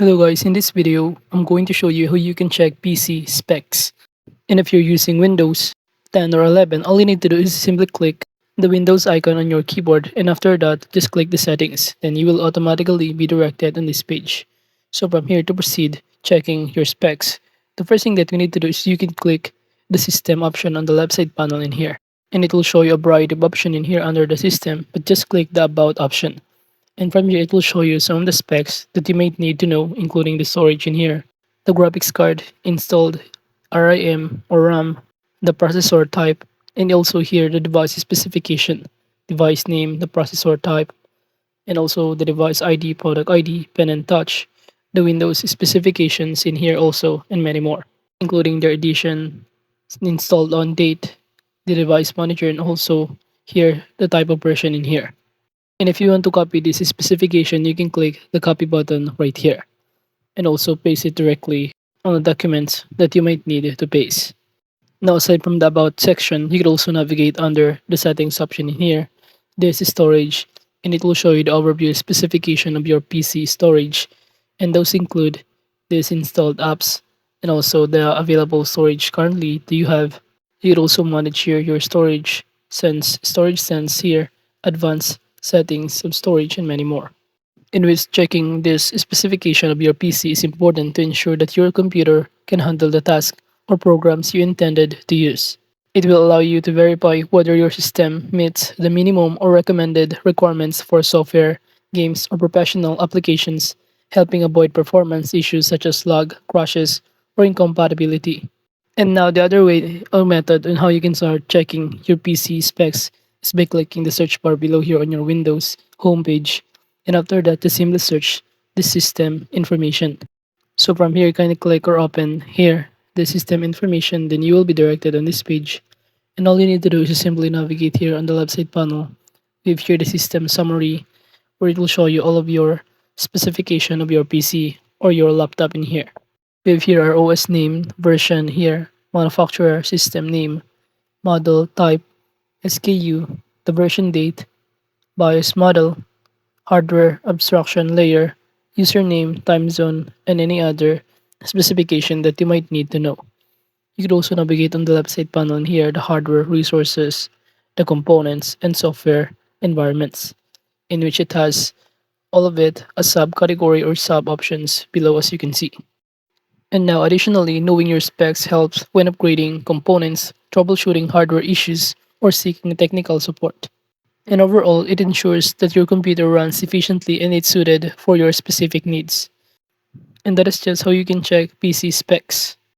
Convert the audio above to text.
Hello guys, in this video, I'm going to show you how you can check PC specs. And if you're using Windows 10 or 11, all you need to do is simply click the Windows icon on your keyboard, and after that, just click the settings. Then you will automatically be directed on this page. So from here to proceed checking your specs, the first thing that you need to do is you can click the system option on the left side panel in here. And it will show you a variety of options in here under the system, but just click the about option. And from here, it will show you some of the specs that you might need to know, including the storage in here, the graphics card installed, RAM or RAM, the processor type, and also here the device specification, device name, the processor type, and also the device ID, product ID, pen and touch, the Windows specifications in here also, and many more, including their edition, installed on date, the device manager, and also here the type of version in here. And if you want to copy this specification, you can click the copy button right here and also paste it directly on the documents that you might need to paste. Now, aside from the about section, you can also navigate under the settings option in here. This is storage, and it will show you the overview specification of your PC storage, and those include these installed apps and also the available storage currently that you have. You can also manage here your storage sense here, advanced settings of storage, and many more. In which checking this specification of your PC is important to ensure that your computer can handle the task or programs you intended to use. It will allow you to verify whether your system meets the minimum or recommended requirements for software, games, or professional applications, helping avoid performance issues such as lag, crashes, or incompatibility. And now the other way or method on how you can start checking your PC specs is by clicking the search bar below here on your Windows homepage. And after that, just simply search the system information. So from here, kind of click or open here the system information, then you will be directed on this page. And all you need to do is just simply navigate here on the left side panel with here the system summary, where it will show you all of your specification of your PC or your laptop in here. We have here our OS name, version here, manufacturer, system name, model, type, SKU, the version date, BIOS model, hardware, abstraction layer, username, time zone, and any other specification that you might need to know. You could also navigate on the left side panel in here the hardware resources, the components, and software environments, in which it has all of it as subcategory or sub options below as you can see. And now, additionally, knowing your specs helps when upgrading components, troubleshooting hardware issues, or seeking technical support. And overall, it ensures that your computer runs efficiently and it's suited for your specific needs. And that is just how you can check PC specs.